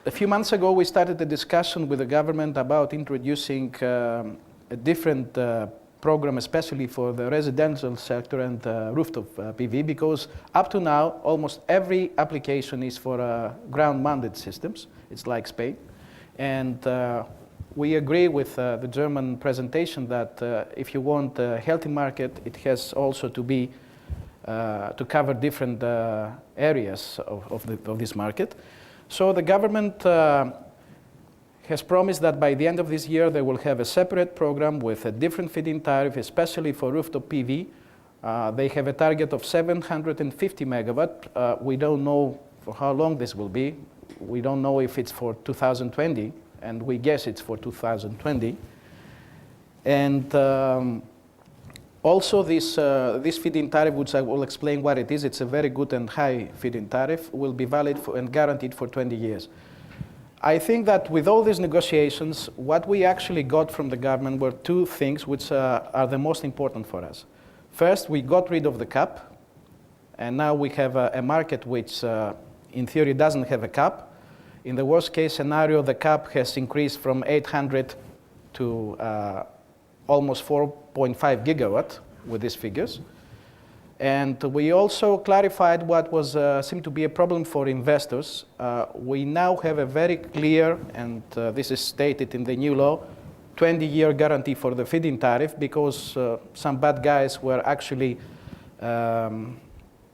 a few months ago, we started a discussion with the government about introducing a different program, especially for the residential sector and rooftop PV, because up to now, almost every application is for ground-mounted systems. It's like Spain. And we agree with the German presentation that if you want a healthy market, it has also to be to cover different areas of this market. So the government has promised that by the end of this year, they will have a separate program with a different feed-in tariff, especially for rooftop PV. They have a target of 750 megawatt. We don't know for how long this will be. We don't know if it's for 2020, and we guess it's for 2020. And also this feed-in tariff, which I will explain what it is, it's a very good and high feed-in tariff, will be valid and guaranteed for 20 years. I think that with all these negotiations, what we actually got from the government were two things which are the most important for us. First, we got rid of the cap, and now we have a market which, in theory, doesn't have a cap. In the worst case scenario, the cap has increased from 800 to almost 4.5 gigawatt with these figures. And we also clarified what was seemed to be a problem for investors. We now have a very clear, and this is stated in the new law, 20-year guarantee for the feed-in tariff, because some bad guys were actually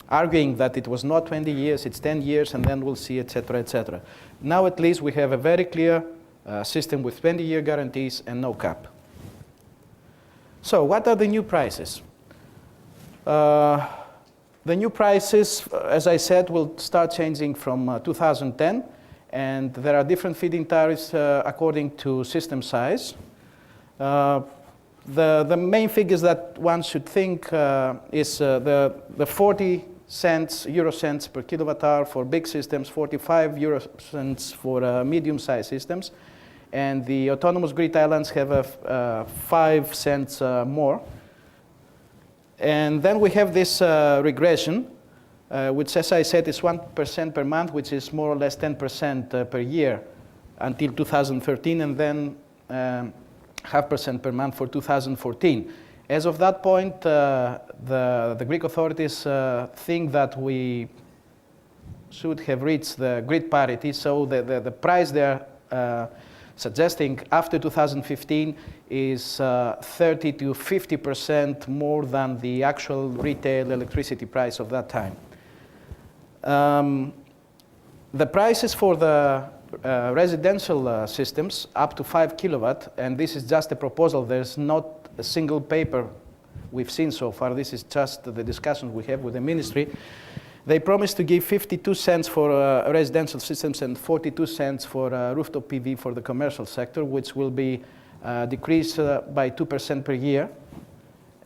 arguing that it was not 20 years, it's 10 years, and then we'll see, etc., etc. Now at least we have a very clear system with 20-year guarantees and no cap. So what are the new prices? The new prices, as I said, will start changing from 2010, and there are different feed-in tariffs according to system size. The main figures that one should think is the 40 cents, euro cents per kilowatt hour for big systems, 45 euro cents for medium-sized systems, and the autonomous grid islands have 5 cents more. And then we have this regression, which, as I said, is 1% per month, which is more or less 10% per year until 2013, and then 0.5% per month for 2014. As of that point, the Greek authorities think that we should have reached the grid parity, so the price they're suggesting after 2015 is 30 to 50% more than the actual retail electricity price of that time. The prices for the residential systems up to 5 kilowatt, and this is just a proposal, there's not a single paper we've seen so far, this is just the discussions we have with the ministry. They promised to give 52 cents for residential systems and 42 cents for rooftop PV for the commercial sector, which will be decreased by 2% per year.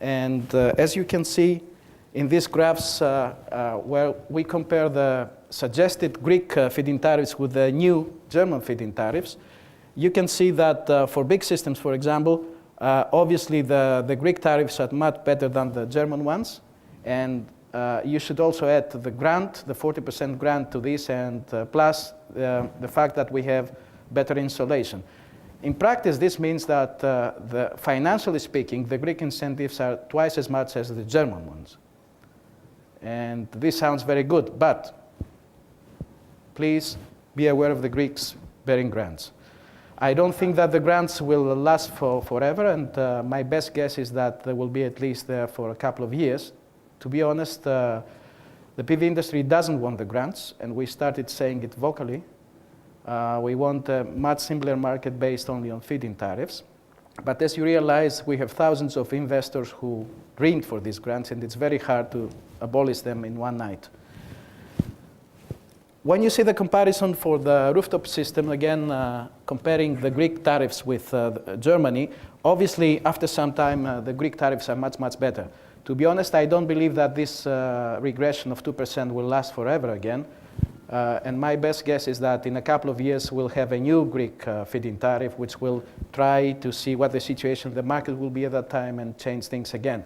And as you can see in these graphs, where we compare the suggested Greek feed-in tariffs with the new German feed-in tariffs, you can see that for big systems, for example, obviously the Greek tariffs are much better than the German ones. And you should also add the grant, the 40% grant to this, and plus the fact that we have better insulation. In practice, this means that financially speaking, the Greek incentives are twice as much as the German ones. And this sounds very good, but please be aware of the Greeks bearing grants. I don't think that the grants will last forever, and my best guess is that they will be at least there for a couple of years. To be honest, the PV industry doesn't want the grants, and we started saying it vocally. We want a much simpler market based only on feed-in tariffs. But as you realize, we have thousands of investors who dreamed for these grants, and it's very hard to abolish them in one night. When you see the comparison for the rooftop system, again, comparing the Greek tariffs with Germany, obviously, after some time, the Greek tariffs are much, much better. To be honest, I don't believe that this regression of 2% will last forever again. And my best guess is that in a couple of years, we'll have a new Greek feed-in tariff, which will try to see what the situation of the market will be at that time and change things again.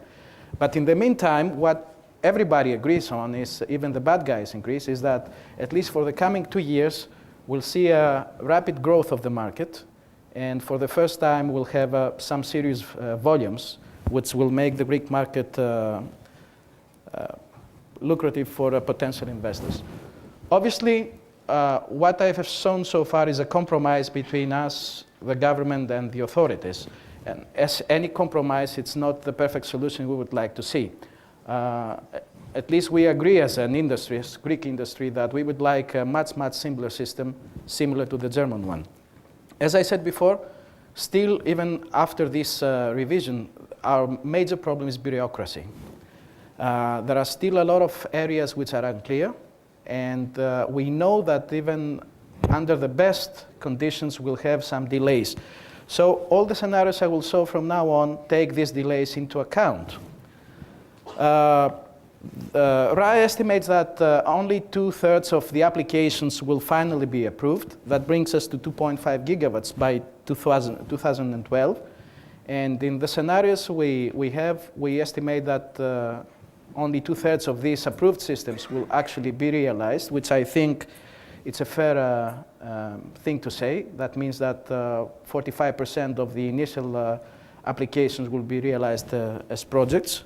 But in the meantime, what everybody agrees on is, even the bad guys in Greece, is that at least for the coming 2 years, we'll see a rapid growth of the market, and for the first time we'll have some serious volumes, which will make the Greek market lucrative for potential investors. Obviously, what I have shown so far is a compromise between us, the government, and the authorities. And as any compromise, it's not the perfect solution we would like to see. At least we agree as an industry, as Greek industry, that we would like a much, much simpler system, similar to the German one. As I said before, still, even after this revision, our major problem is bureaucracy. There are still a lot of areas which are unclear, and we know that even under the best conditions, we'll have some delays. So all the scenarios I will show from now on take these delays into account. RAE estimates that only 2/3 of the applications will finally be approved. That brings us to 2.5 gigawatts by 2012. And in the scenarios we have, we estimate that only 2/3 of these approved systems will actually be realized, which I think it's a fair thing to say. That means that 45% of the initial applications will be realized as projects.